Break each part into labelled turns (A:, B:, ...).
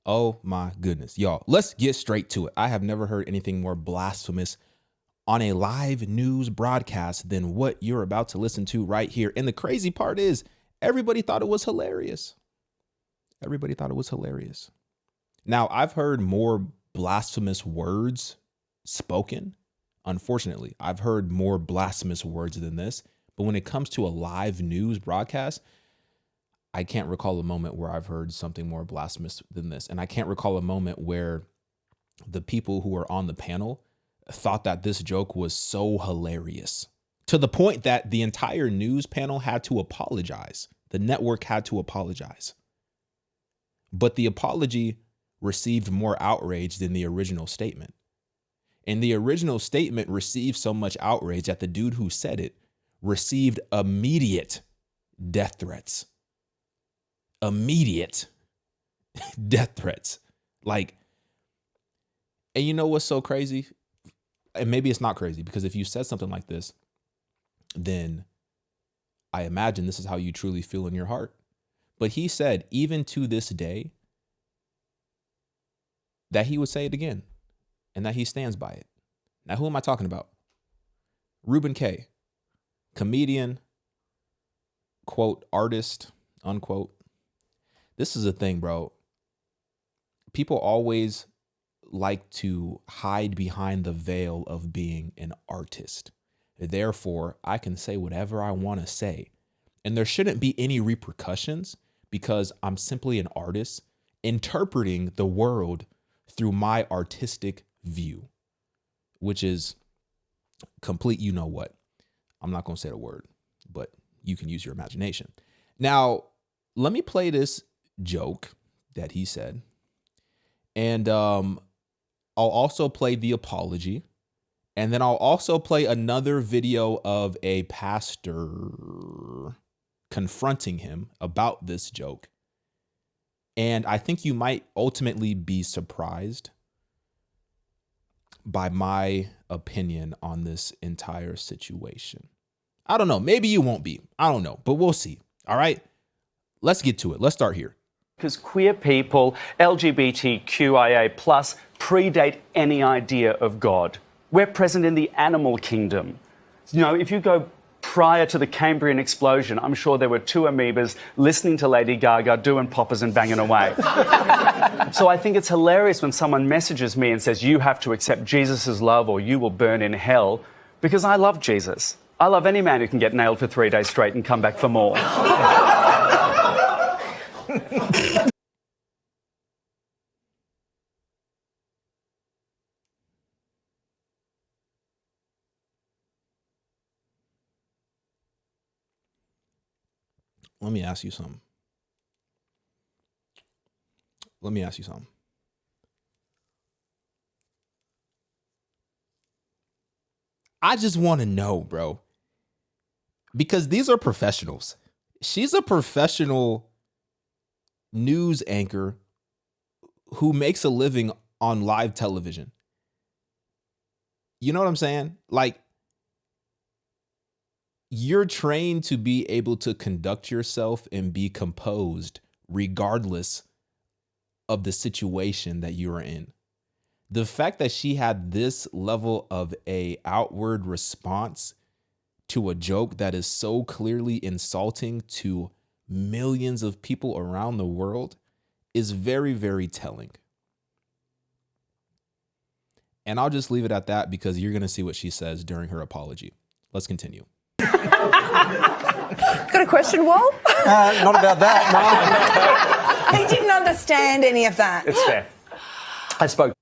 A: Oh my goodness, y'all. Let's get straight to it. I have never heard anything more blasphemous on a live news broadcast than what you're about to listen to right here. And the crazy part is everybody thought it was hilarious. Everybody thought it was hilarious. Now, I've heard more blasphemous words spoken. Unfortunately, I've heard more blasphemous words than this. But when it comes to a live news broadcast, I can't recall a moment where I've heard something more blasphemous than this. And I can't recall a moment where the people who were on the panel thought that this joke was so hilarious to the point that the entire news panel had to apologize. The network had to apologize. But the apology received more outrage than the original statement. And the original statement received so much outrage that the dude who said it received immediate death threats. Immediate death threats. Like, and you know what's so crazy? And maybe it's not crazy, because if you said something like this, then I imagine this is how you truly feel in your heart. But he said, even to this day, that he would say it again and that he stands by it. Now, who am I talking about? Ruben K., comedian, quote, artist, unquote. This is a thing, bro. People always like to hide behind the veil of being an artist. Therefore, I can say whatever I want to say. And there shouldn't be any repercussions because I'm simply an artist interpreting the world through my artistic view, which is complete, you know what? I'm not going to say the word, but you can use your imagination. Now, let me play this joke that he said. And I'll also play the apology. And then I'll also play another video of a pastor confronting him about this joke. And I think you might ultimately be surprised by my opinion on this entire situation. I don't know. Maybe you won't be. I don't know, but we'll see. All right, let's get to it. Let's start here.
B: Because queer people, LGBTQIA+, predate any idea of God. We're present in the animal kingdom. You know, if you go prior to the Cambrian explosion, I'm sure there were two amoebas listening to Lady Gaga, doing poppers and banging away. So I think it's hilarious when someone messages me and says, you have to accept Jesus' love or you will burn in hell, because I love Jesus. I love any man who can get nailed for 3 days straight and come back for more.
A: Let me ask you something. I just want to know, bro, because these are professionals. She's a professional news anchor who makes a living on live television. You know what I'm saying? Like, you're trained to be able to conduct yourself and be composed regardless of the situation that you are in. The fact that she had this level of a outward response to a joke that is so clearly insulting to millions of people around the world is very, very telling. And I'll just leave it at that because you're going to see what she says during her apology. Let's continue.
C: Got a question, Wal?
D: Not about that,
C: no. He didn't understand any of that.
B: It's fair. I spoke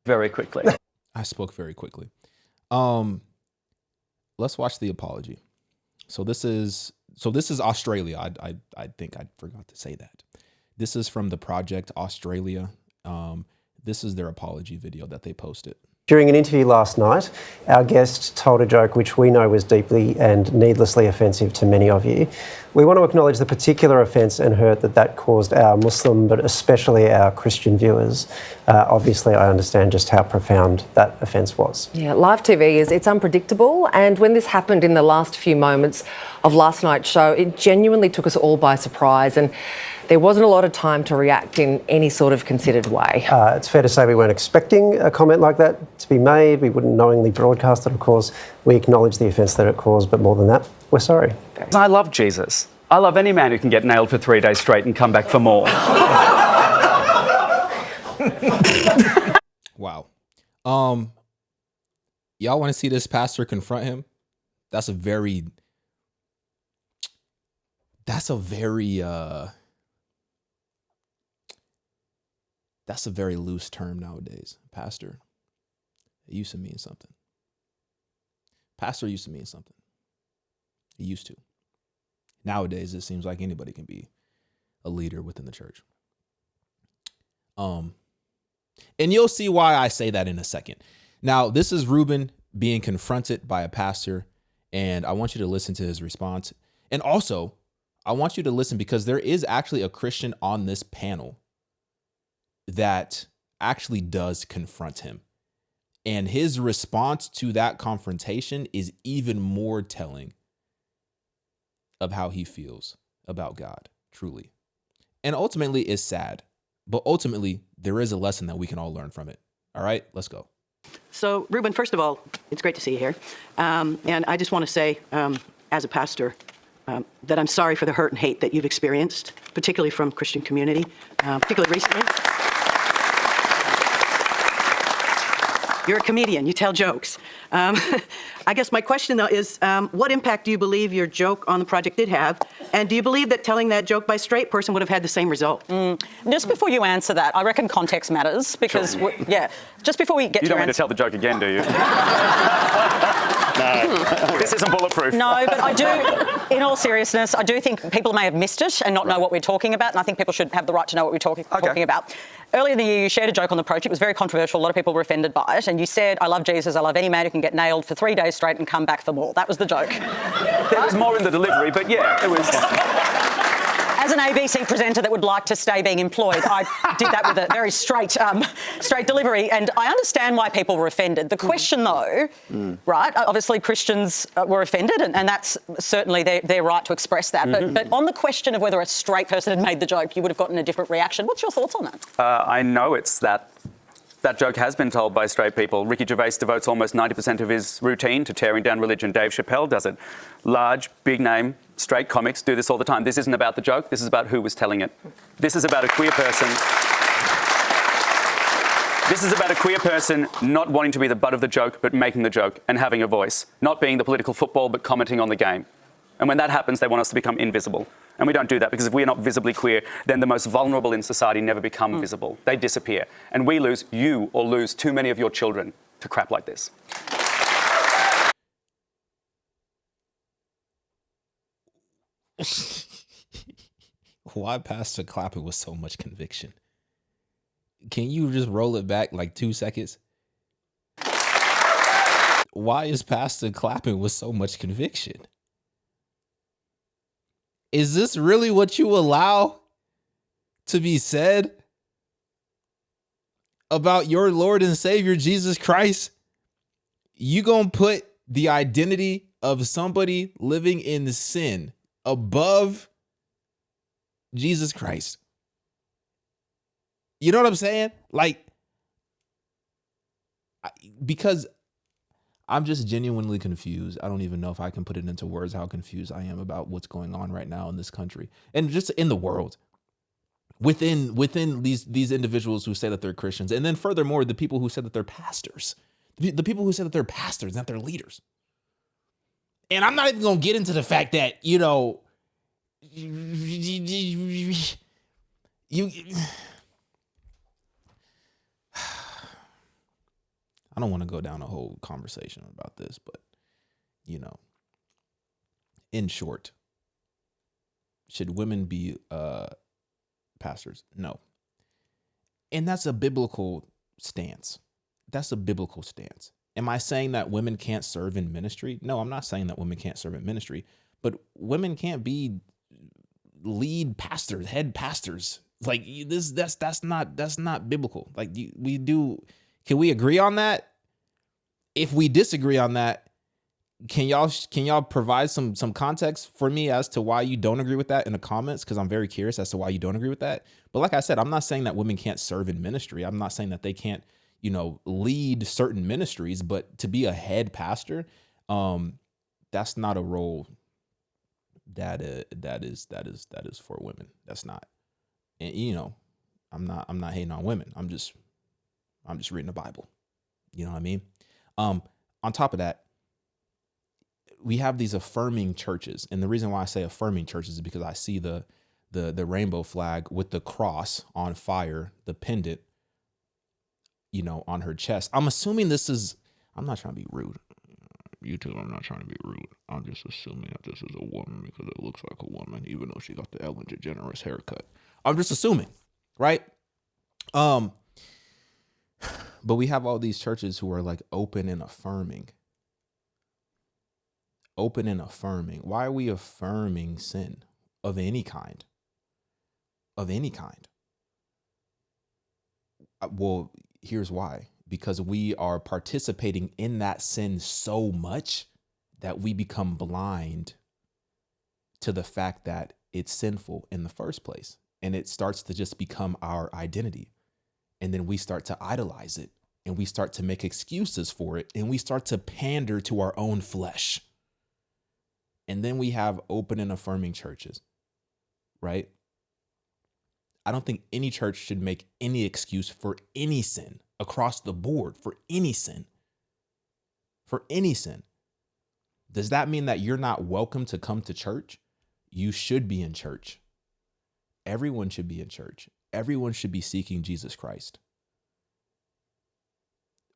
B: very quickly.
A: Let's watch the apology. So this is Australia. I think I forgot to say that. This is from the Project Australia. This is their apology video that they posted.
D: During an interview last night, our guest told a joke which we know was deeply and needlessly offensive to many of you. We want to acknowledge the particular offence and hurt that caused our Muslim, but especially our Christian viewers. Obviously, I understand just how profound that offence was.
E: Yeah, live TV it's unpredictable, and when this happened in the last few moments of last night's show, it genuinely took us all by surprise. And There wasn't a lot of time to react in any sort of considered way.
D: It's fair to say we weren't expecting a comment like that to be made. We wouldn't knowingly broadcast it, of course. We acknowledge the offence that it caused, but more than that, we're sorry.
B: I love Jesus. I love any man who can get nailed for 3 days straight and come back for more.
A: Wow. Y'all want to see this pastor confront him? That's a very loose term nowadays. Pastor. It used to mean something. Pastor used to mean something. It used to. Nowadays, it seems like anybody can be a leader within the church. And you'll see why I say that in a second. Now, this is Ruben being confronted by a pastor, and I want you to listen to his response. And also, I want you to listen because there is actually a Christian on this panel that actually does confront him. And his response to that confrontation is even more telling of how he feels about God, truly. And ultimately, it's sad. But ultimately, there is a lesson that we can all learn from it. All right, let's go.
F: So, Ruben, first of all, it's great to see you here. And I just want to say, as a pastor, that I'm sorry for the hurt and hate that you've experienced, particularly from Christian community, particularly recently. You're a comedian. You tell jokes. I guess my question, though, is what impact do you believe your joke on the project did have? And do you believe that telling that joke by a straight person would have had the same result?
G: Just before you answer that, I reckon context matters because,
B: Sure.
G: just before we get
B: You
G: to
B: don't
G: your
B: want to tell the joke again, do you? No. This isn't bulletproof.
G: No, but I do, in all seriousness, I do think people may have missed it and not know what we're talking about, and I think people should have the right to know what we're talking about. Earlier in the year, you shared a joke on the project. It was very controversial. A lot of people were offended by it, and you said, I love Jesus, I love any man who can get nailed for 3 days straight and come back for more. That was the joke.
B: There was more in the delivery, but yeah, it was...
G: As an ABC presenter that would like to stay being employed, I did that with a very straight delivery, and I understand why people were offended. The question, though, right, obviously Christians were offended, and that's certainly their right to express that. But on the question of whether a straight person had made the joke, you would have gotten a different reaction. What's your thoughts on that?
B: I know it's that joke has been told by straight people. Ricky Gervais devotes almost 90% of his routine to tearing down religion. Dave Chappelle does it. Large, big name, straight comics do this all the time. This isn't about the joke. This is about who was telling it. This is about a queer person. This is about a queer person not wanting to be the butt of the joke, but making the joke and having a voice. Not being the political football, but commenting on the game. And when that happens, they want us to become invisible. And we don't do that because if we're not visibly queer, then the most vulnerable in society never become visible. They disappear. And we lose, you or lose too many of your children to crap like this.
A: Why Pastor clapping with so much conviction? Can you just roll it back like 2 seconds? Why is Pastor clapping with so much conviction? Is this really what you allow to be said about your Lord and Savior, Jesus Christ? You gonna put the identity of somebody living in sin above Jesus Christ? You know what I'm saying? Like, because I'm just genuinely confused. I don't even know if I can put it into words how confused I am about what's going on right now in this country and just in the world. Within these individuals who say that they're Christians, and then furthermore, the people who said that they're pastors, the people who said that they're pastors, not their leaders. And I'm not even gonna get into the fact that you I don't want to go down a whole conversation about this, but, in short, should women be pastors? No. And that's a biblical stance. That's a biblical stance. Am I saying that women can't serve in ministry? No, I'm not saying that women can't serve in ministry, but women can't be lead pastors, head pastors. Like this, that's not biblical. Like can we agree on that? If we disagree on that, can y'all provide some context for me as to why you don't agree with that in the comments? Because I'm very curious as to why you don't agree with that. But like I said, I'm not saying that women can't serve in ministry. I'm not saying that they can't, lead certain ministries. But to be a head pastor, that's not a role that is for women. That's not. And I'm not hating on women. I'm just reading the Bible. You know what I mean? On top of that, we have these affirming churches. And the reason why I say affirming churches is because I see the rainbow flag with the cross on fire, the pendant, on her chest. I'm assuming I'm not trying to be rude. YouTube, I'm not trying to be rude. I'm just assuming that this is a woman because it looks like a woman, even though she got the Ellen DeGeneres haircut. I'm just assuming, right? But we have all these churches who are like open and affirming. Open and affirming. Why are we affirming sin of any kind? Of any kind. Well, here's why. Because we are participating in that sin so much that we become blind to the fact that it's sinful in the first place. And it starts to just become our identity. And then we start to idolize it. And we start to make excuses for it. And we start to pander to our own flesh. And then we have open and affirming churches, right? I don't think any church should make any excuse for any sin across the board, for any sin. For any sin. Does that mean that you're not welcome to come to church? You should be in church. Everyone should be in church. Everyone should be seeking Jesus Christ.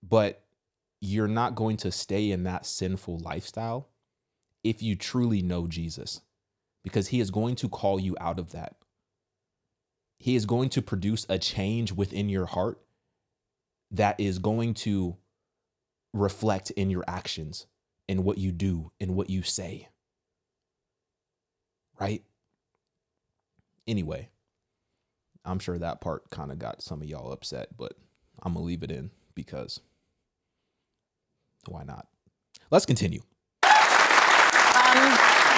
A: But you're not going to stay in that sinful lifestyle if you truly know Jesus, because he is going to call you out of that. He is going to produce a change within your heart that is going to reflect in your actions, in what you do, in what you say. Right? Anyway, I'm sure that part kind of got some of y'all upset, but I'm going to leave it in because why not? Let's continue.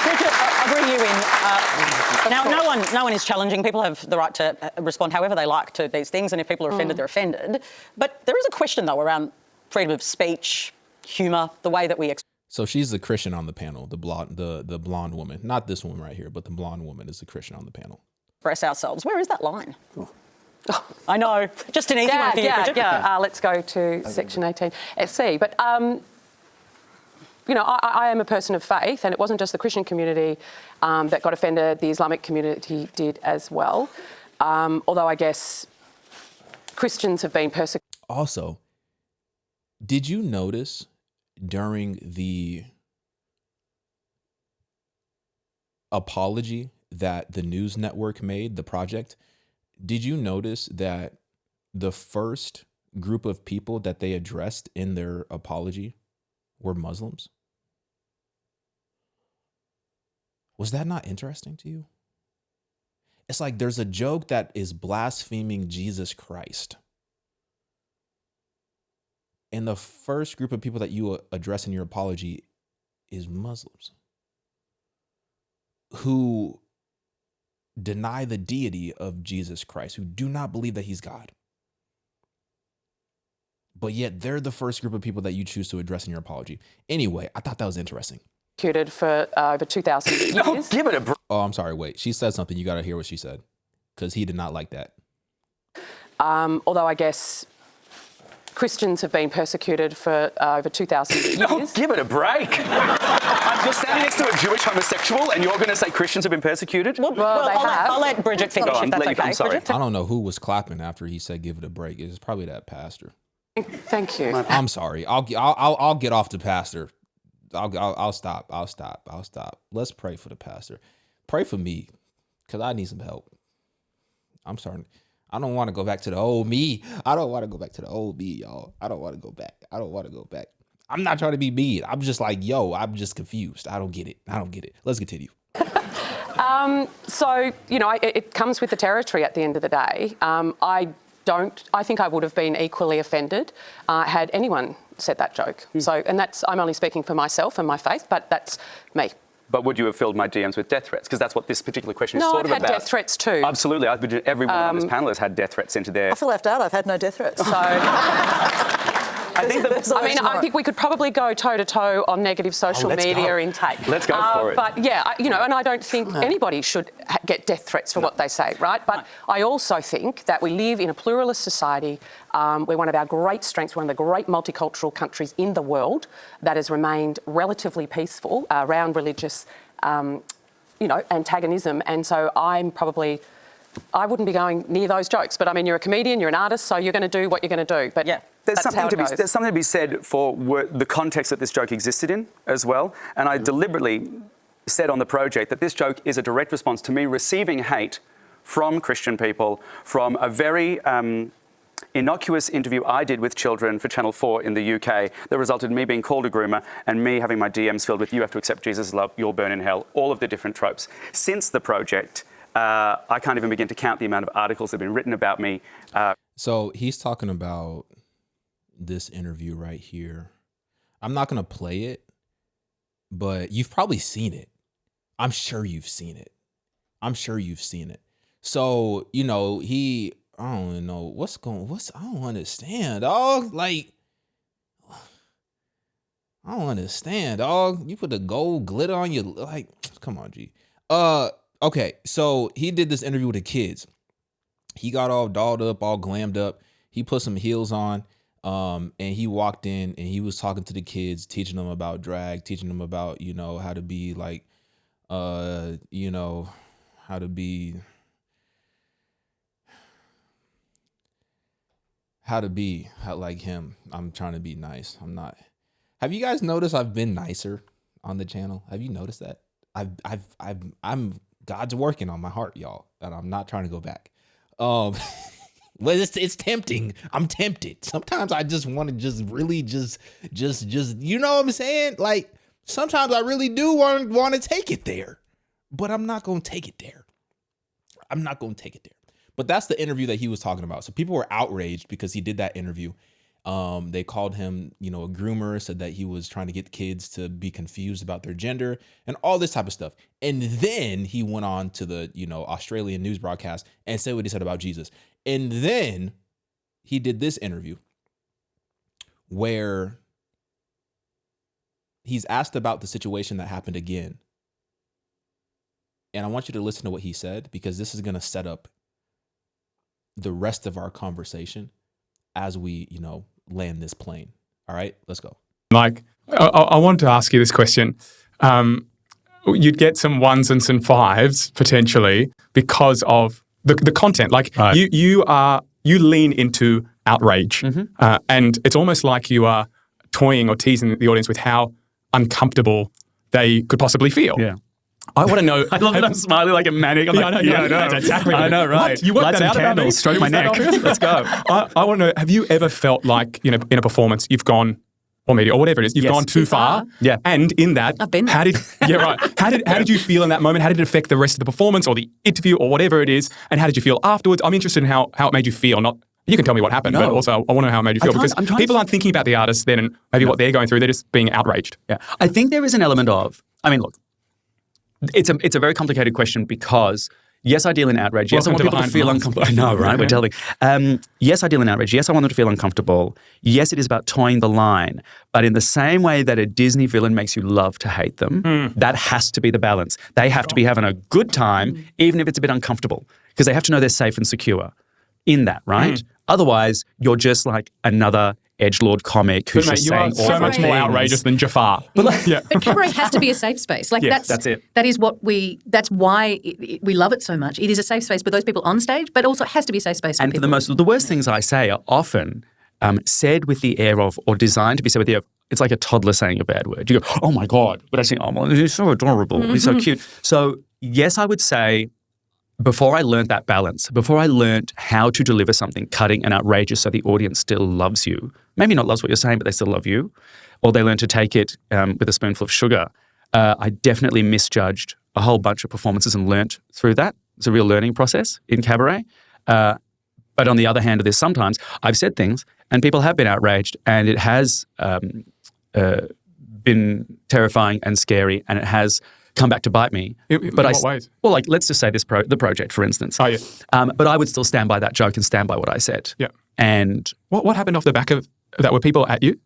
G: Bridget, I'll bring you in. Now, no one is challenging. People have the right to respond however they like to these things, and if people are offended, they're offended. But there is a question, though, around freedom of speech, humour, the way that we...
A: So she's the Christian on the panel, the blonde woman. Not this one right here, but the blonde woman is the Christian on the panel.
G: ...express ourselves. Where is that line? Oh. I know. Just an easy one for you, Bridget.
H: Let's go to section 18 SC. But... I am a person of faith, and it wasn't just the Christian community that got offended. The Islamic community did as well. Although I guess Christians have been persecuted.
A: Also, did you notice during the apology that the news network made, the project, did you notice that the first group of people that they addressed in their apology were Muslims? Was that not interesting to you? It's like there's a joke that is blaspheming Jesus Christ. And the first group of people that you address in your apology is Muslims who deny the deity of Jesus Christ, who do not believe that he's God. But yet they're the first group of people that you choose to address in your apology. Anyway, I thought that was interesting.
H: Persecuted for over 2,000 years.
A: Don't give it a break. Oh, I'm sorry. Wait, she said something. You got to hear what she said, because he did not like that.
H: Although I guess Christians have been persecuted for over 2,000 years.
I: Don't give it a break. You're standing next to a Jewish homosexual and you're going to say Christians have been persecuted?
H: Well,
G: I'll let Bridget finish if that's okay.
I: I'm sorry.
G: Bridget?
A: I don't know who was clapping after he said give it a break. It's probably that pastor.
H: Thank you.
A: I'm sorry. I'll get off the pastor. I'll stop. Let's pray for the pastor. Pray for me, because I need some help. I'm sorry. I don't want to go back to the old me. I don't want to go back to the old me, y'all. I don't want to go back. I'm not trying to be mean. I'm just like, I'm just confused. I don't get it. Let's continue.
H: So, it comes with the territory at the end of the day. I think I would have been equally offended had anyone said that joke. So, and I'm only speaking for myself and my faith, but that's me.
I: But would you have filled my DMs with death threats? Because that's what this particular question is
H: No,
I: sort
H: I've
I: of
H: had
I: about.
H: death threats too.
I: Absolutely. Everyone on this panel has had death threats into their...
C: I feel left out. I've had no death threats.
H: So,
C: I
H: think we could probably go toe-to-toe on negative social media intake.
I: Let's go for it.
H: But yeah, and I don't think anybody should get death threats for what they say, right? But I also think that we live in a pluralist society. We're one of our great strengths, one of the great multicultural countries in the world that has remained relatively peaceful around religious, antagonism. And so I wouldn't be going near those jokes. But I mean, you're a comedian, you're an artist, so you're going to do what you're going to do. But yeah. There's something
I: to be said for the context that this joke existed in as well. And I deliberately said on the project that this joke is a direct response to me receiving hate from Christian people from a very innocuous interview I did with children for Channel 4 in the UK that resulted in me being called a groomer and me having my DMs filled with "you have to accept Jesus' love, you'll burn in hell," all of the different tropes. Since the project, I can't even begin to count the amount of articles that have been written about me.
A: So he's talking about this interview right here. I'm not going to play it, but you've probably seen it. I'm sure you've seen it. So, I don't know I don't understand, dog. Like, I don't understand, dog. You put the gold glitter on your, like, come on, G. Okay, so he did this interview with the kids. He got all dolled up, all glammed up. He put some heels on. And he walked in and he was talking to the kids, teaching them about drag, teaching them about, how to be like, how to be like him. I'm trying to be nice. I'm not. Have you guys noticed I've been nicer on the channel? Have you noticed that? I'm God's working on my heart, y'all, and I'm not trying to go back. Well, it's tempting. I'm tempted. Sometimes I just want to just you know what I'm saying? Like, sometimes I really do want to take it there, but I'm not going to take it there. But that's the interview that he was talking about. So people were outraged because he did that interview. They called him, a groomer, said that he was trying to get kids to be confused about their gender and all this type of stuff. And then he went on to the, Australian news broadcast and said what he said about Jesus. And then he did this interview where he's asked about the situation that happened again. And I want you to listen to what he said, because this is going to set up the rest of our conversation as we, land this plane. All right, let's go.
J: Mike, I want to ask you this question. You'd get some ones and some fives potentially because of the content. Like, right. You lean into outrage, and it's almost like you are toying or teasing the audience with how uncomfortable they could possibly feel. Yeah. I want to know. I love that I'm smiling like a maniac. I'm I know. That's exactly. I know, right? What? You worked that out about me?
I: Stroke my neck. Let's go.
J: I want to know, have you ever felt like, in a performance, you've gone, or media, or whatever it is, you've gone too far? Yeah. And in that,
C: I've been there.
J: How did you feel in that moment? How did it affect the rest of the performance or the interview or whatever it is? And how did you feel afterwards? I'm interested in how it made you feel. Not, you can tell me what happened, but also I want to know how it made you feel, because people aren't thinking about the artists then and maybe what they're going through. They're just being outraged.
K: Yeah. I think there is an element of, look, it's a very complicated question, because yes, I deal in outrage. Yes, I want people to feel uncomfortable. I know, right? We're telling. Yes, I deal in outrage. Yes, I want them to feel uncomfortable. Yes, it is about toying the line. But in the same way that a Disney villain makes you love to hate them, that has to be the balance. They have to be having a good time, even if it's a bit uncomfortable, because they have to know they're safe and secure in that, right? Otherwise, you're just like another edgelord comic who's just saying
J: so much more outrageous than Jafar.
L: But cabaret has to be a safe space. Like, that's it. That's why we love it so much. It is a safe space for those people on stage, but also it has to be a safe space for people.
K: And the worst things I say are often said with the air of, or designed to be said with the air of, it's like a toddler saying a bad word. You go, oh my God. But I say, oh, well, he's so adorable. He's so cute. So yes, I would say, before I learned that balance, before I learned how to deliver something cutting and outrageous so the audience still loves you, maybe not loves what you're saying, but they still love you, or they learn to take it with a spoonful of sugar, I definitely misjudged a whole bunch of performances and learnt through that. It's a real learning process in cabaret. But on the other hand of this, sometimes I've said things and people have been outraged, and it has been terrifying and scary, and it has come back to bite me.
J: In what ways?
K: Well, like, let's just say the project, for instance.
J: Oh, yeah.
K: But I would still stand by that joke and stand by what I said.
J: Yeah.
K: And
J: what happened off the back of that? Were people at you?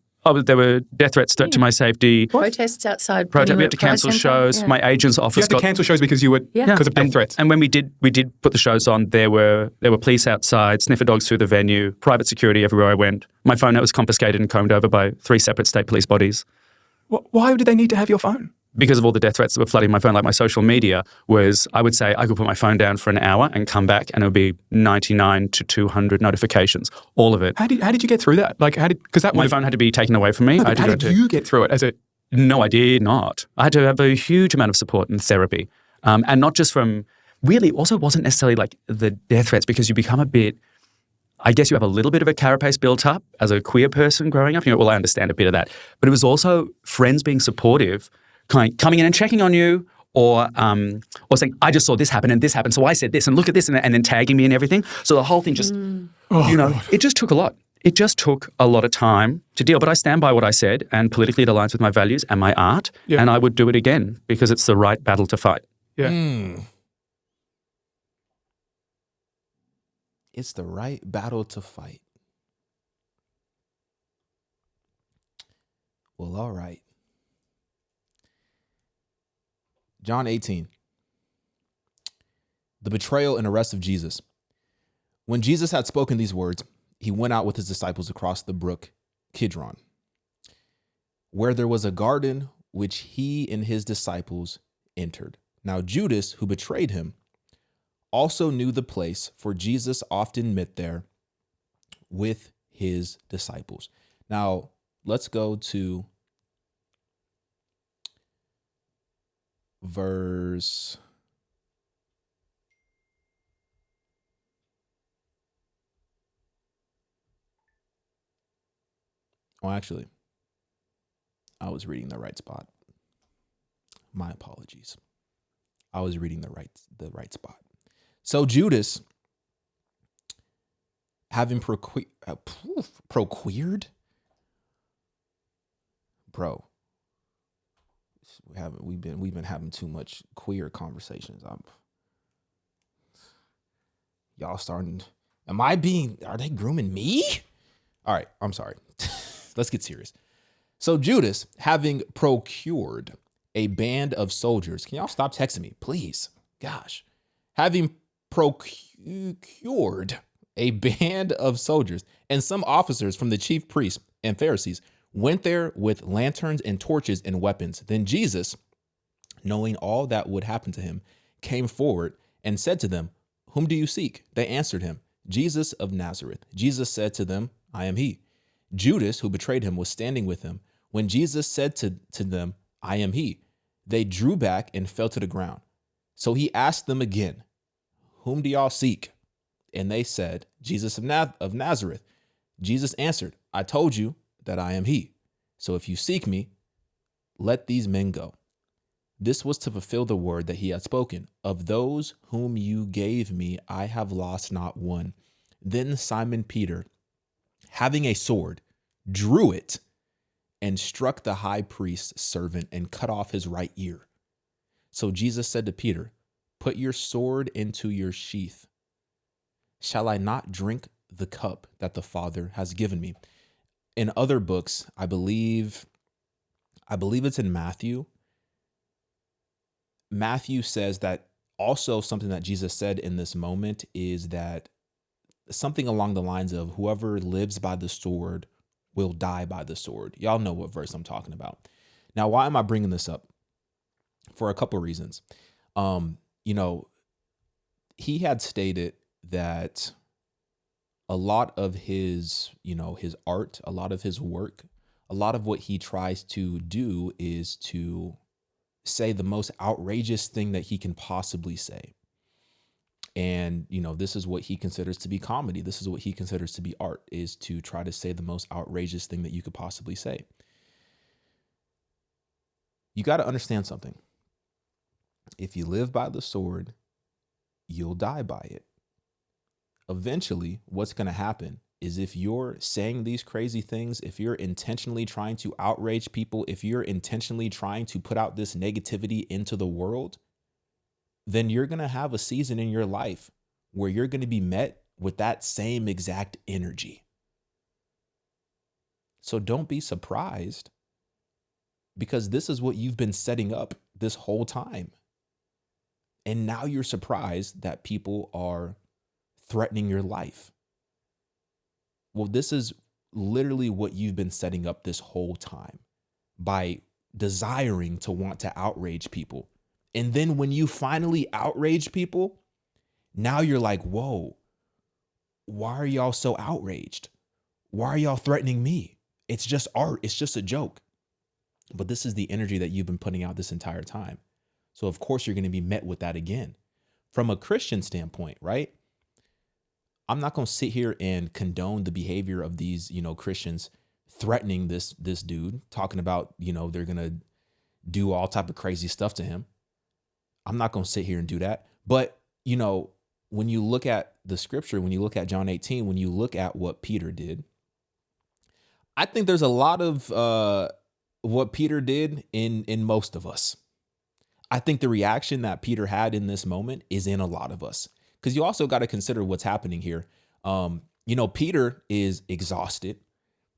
K: there were death threats to my safety.
L: Protests outside.
K: We had to cancel shows. Yeah. My agent's office
J: you had to cancel shows because because of death threats.
K: And when we did put the shows on, there were police outside, sniffer dogs through the venue, private security everywhere I went. My phone was confiscated and combed over by 3 separate state police bodies.
J: Why did they need to have your phone?
K: Because of all the death threats that were flooding my phone. Like, my social media was, I would say I could put my phone down for an hour and come back and it would be 99 to 200 notifications, all of it.
J: How did you get through that? Like,
K: my phone had to be taken away from me.
J: No, how did you get through it?
K: No, I did not. I had to have a huge amount of support and therapy. And not just from, really, also wasn't necessarily like the death threats, because you become a bit, I guess you have a little bit of a carapace built up as a queer person growing up. I understand a bit of that. But it was also friends being supportive, coming in and checking on you, or saying, I just saw this happen and this happened, so I said this and look at this, and then tagging me and everything. So the whole thing just, it just took a lot. It just took a lot of time to deal. But I stand by what I said, and politically it aligns with my values and my art, and I would do it again because it's the right battle to fight.
J: Yeah.
A: It's the right battle to fight. Well, all right. John 18. The betrayal and arrest of Jesus. When Jesus had spoken these words, he went out with his disciples across the brook Kidron, where there was a garden which he and his disciples entered. Now Judas, who betrayed him, also knew the place, for Jesus often met there with his disciples. Now, let's go to verse 1. Actually, I was reading the right spot. My apologies. I was reading the right spot. So Judas, having procured, bro. We've been having too much queer conversations. Y'all starting. Are they grooming me? All right, I'm sorry. Let's get serious. So Judas, having procured a band of soldiers, can y'all stop texting me, please? Gosh. Having procured a band of soldiers and some officers from the chief priests and Pharisees, went there with lanterns and torches and weapons. Then Jesus, knowing all that would happen to him, came forward and said to them, "Whom do you seek?" They answered him, "Jesus of Nazareth." Jesus said to them, "I am he." Judas, who betrayed him, was standing with him. When Jesus said to them, "I am he," they drew back and fell to the ground. So he asked them again, "Whom do y'all seek?" And they said, "Jesus of Nazareth." Jesus answered, "I told you that I am he. So if you seek me, let these men go." This was to fulfill the word that he had spoken. "Of those whom you gave me, I have lost not one." Then Simon Peter, having a sword, drew it and struck the high priest's servant and cut off his right ear. So Jesus said to Peter, "Put your sword into your sheath. Shall I not drink the cup that the Father has given me?" In other books, I believe it's in Matthew. Matthew says that also something that Jesus said in this moment is that something along the lines of, whoever lives by the sword will die by the sword. Y'all know what verse I'm talking about. Now, why am I bringing this up? For a couple of reasons. He had stated that a lot of his art, a lot of his work, a lot of what he tries to do is to say the most outrageous thing that he can possibly say. And, this is what he considers to be comedy. This is what he considers to be art, is to try to say the most outrageous thing that you could possibly say. You got to understand something. If you live by the sword, you'll die by it. eventually what's going to happen is if you're saying these crazy things, if you're intentionally trying to outrage people, if you're intentionally trying to put out this negativity into the world, then you're going to have a season in your life where you're going to be met with that same exact energy. So don't be surprised, because this is what you've been setting up this whole time. And now you're surprised that people are threatening your life. Well, this is literally what you've been setting up this whole time by desiring to want to outrage people. And then when you finally outrage people, now you're like, whoa, why are y'all so outraged? Why are y'all threatening me? It's just art. It's just a joke. But this is the energy that you've been putting out this entire time. So of course you're going to be met with that again. From a Christian standpoint, right? I'm not going to sit here and condone the behavior of these, Christians threatening this dude, talking about, they're going to do all type of crazy stuff to him. I'm not going to sit here and do that. But, when you look at the scripture, when you look at John 18, when you look at what Peter did, I think there's a lot of what Peter did in most of us. I think the reaction that Peter had in this moment is in a lot of us. Because you also got to consider what's happening here. Peter is exhausted.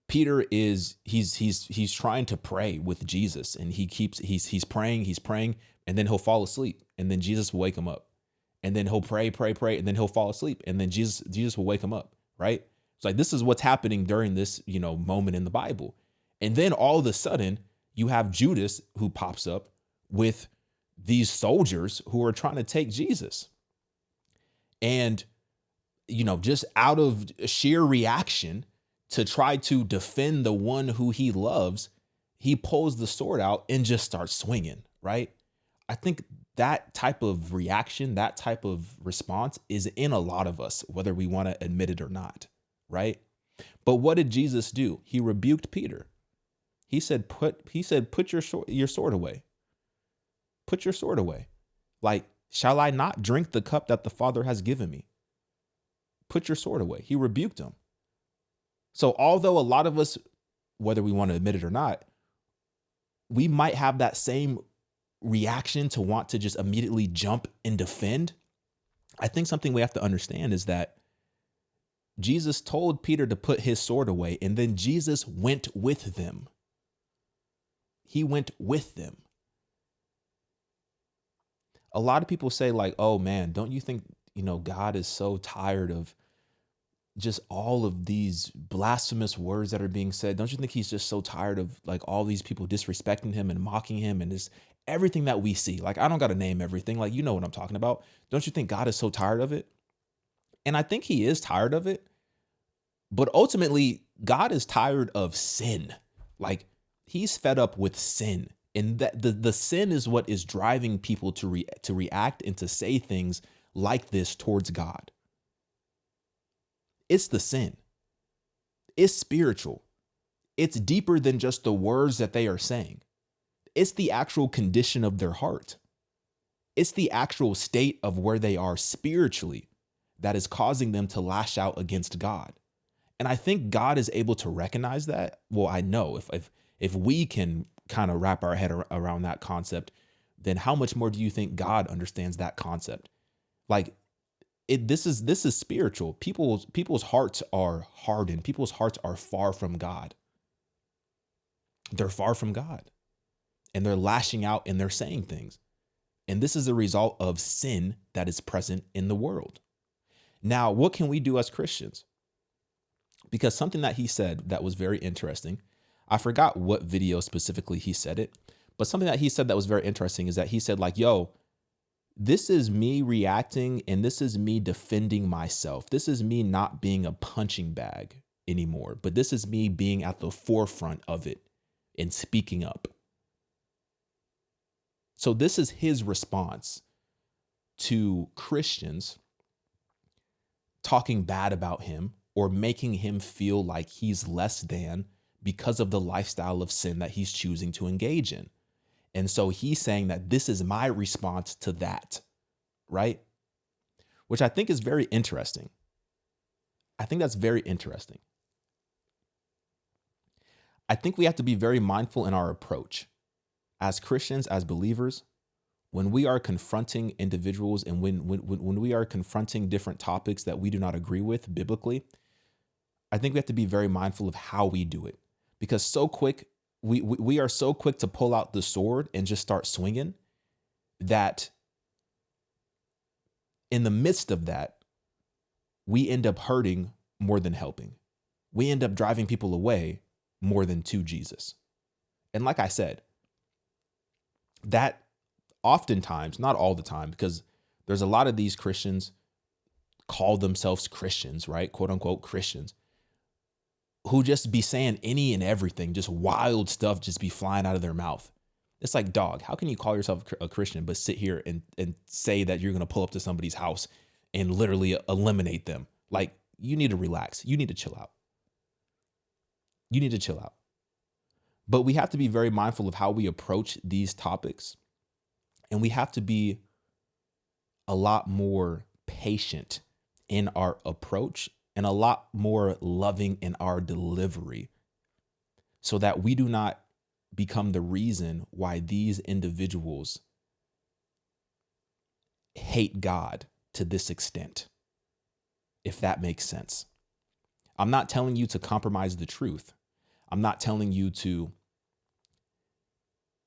A: Peter is he's trying to pray with Jesus, and he's praying, and then he'll fall asleep, and then Jesus will wake him up, and then he'll pray, and then he'll fall asleep, and then Jesus will wake him up. Right? It's like this is what's happening during this moment in the Bible, and then all of a sudden you have Judas who pops up with these soldiers who are trying to take Jesus. And, just out of sheer reaction to try to defend the one who he loves, he pulls the sword out and just starts swinging, right? I think that type of reaction, that type of response is in a lot of us, whether we want to admit it or not, right? But what did Jesus do? He rebuked Peter. He said, put your sword away. Put your sword away. Like, shall I not drink the cup that the Father has given me? Put your sword away. He rebuked him. So although a lot of us, whether we want to admit it or not, we might have that same reaction to want to just immediately jump and defend, I think something we have to understand is that Jesus told Peter to put his sword away, and then Jesus went with them. He went with them. A lot of people say like, oh man, don't you think, God is so tired of just all of these blasphemous words that are being said? Don't you think he's just so tired of like all these people disrespecting him and mocking him and just everything that we see? Like, I don't got to name everything. Like, you know what I'm talking about. Don't you think God is so tired of it? And I think he is tired of it. But ultimately, God is tired of sin. Like, he's fed up with sin. And that the sin is what is driving people to react and to say things like this towards God. It's the sin. It's spiritual. It's deeper than just the words that they are saying. It's the actual condition of their heart. It's the actual state of where they are spiritually that is causing them to lash out against God. And I think God is able to recognize that. Well, I know if we can kind of wrap our head around that concept, then how much more do you think God understands that concept? Like, this is spiritual. People's hearts are hardened. People's hearts are far from God. They're far from God, and they're lashing out and they're saying things. And this is a result of sin that is present in the world. Now, what can we do as Christians? Because something that he said that was very interesting, I forgot what video specifically he said it, but something that he said that was very interesting is that he said like, yo, this is me reacting and this is me defending myself. This is me not being a punching bag anymore, but this is me being at the forefront of it and speaking up. So this is his response to Christians talking bad about him or making him feel like he's less than because of the lifestyle of sin that he's choosing to engage in. And so he's saying that this is my response to that, right? Which I think is very interesting. I think that's very interesting. I think we have to be very mindful in our approach as Christians, as believers, when we are confronting individuals and when we are confronting different topics that we do not agree with biblically. I think we have to be very mindful of how we do it, because we are so quick to pull out the sword and just start swinging that in the midst of that, we end up hurting more than helping. We end up driving people away more than to Jesus. And like I said, that oftentimes, not all the time, because there's a lot of these Christians call themselves Christians, right? Quote unquote Christians, who just be saying any and everything, just wild stuff just be flying out of their mouth. It's like, dog, how can you call yourself a Christian but sit here and say that you're going to pull up to somebody's house and literally eliminate them? Like, you need to relax. You need to chill out. You need to chill out. But we have to be very mindful of how we approach these topics. And we have to be a lot more patient in our approach and a lot more loving in our delivery, so that we do not become the reason why these individuals hate God to this extent, if that makes sense. I'm not telling you to compromise the truth. I'm not telling you to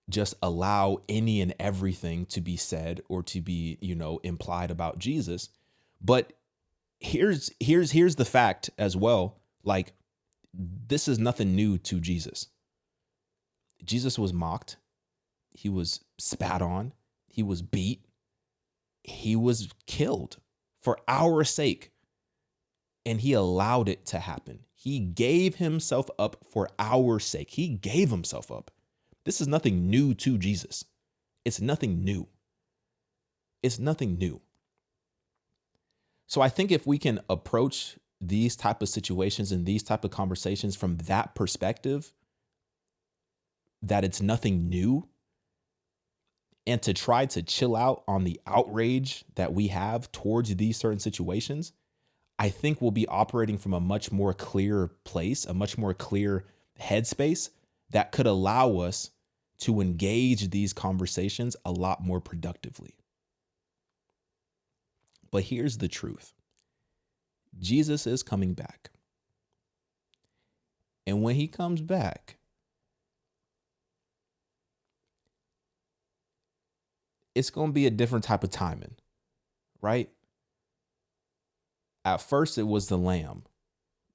A: just allow any and everything to be said or to be, implied about Jesus. But here's the fact as well. Like, this is nothing new to Jesus. Jesus was mocked. He was spat on. He was beat. He was killed for our sake. And he allowed it to happen. He gave himself up for our sake. He gave himself up. This is nothing new to Jesus. It's nothing new. It's nothing new. So I think if we can approach these type of situations and these type of conversations from that perspective, that it's nothing new, and to try to chill out on the outrage that we have towards these certain situations, I think we'll be operating from a much more clear place, a much more clear headspace that could allow us to engage these conversations a lot more productively. But here's the truth. Jesus is coming back. And when he comes back, it's going to be a different type of timing, right? At first, it was the lamb.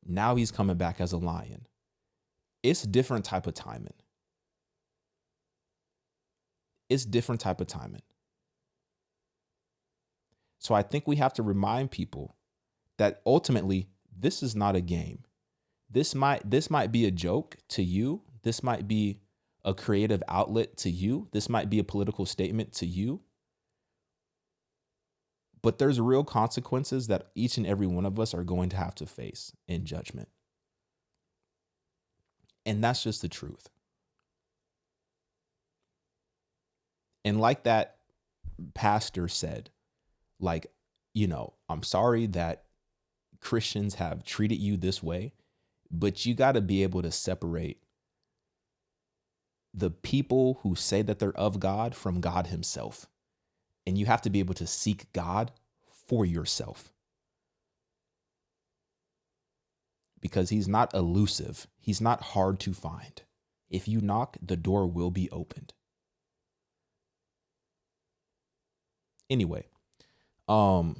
A: Now he's coming back as a lion. It's different type of timing. It's different type of timing. So I think we have to remind people that ultimately, this is not a game. This might be a joke to you. This might be a creative outlet to you. This might be a political statement to you. But there's real consequences that each and every one of us are going to have to face in judgment. And that's just the truth. And like that pastor said, like, I'm sorry that Christians have treated you this way, but you got to be able to separate the people who say that they're of God from God himself. And you have to be able to seek God for yourself. Because he's not elusive. He's not hard to find. If you knock, the door will be opened. Anyway, what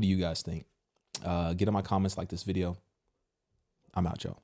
A: do you guys think? Get in my comments, like this video. I'm out, y'all.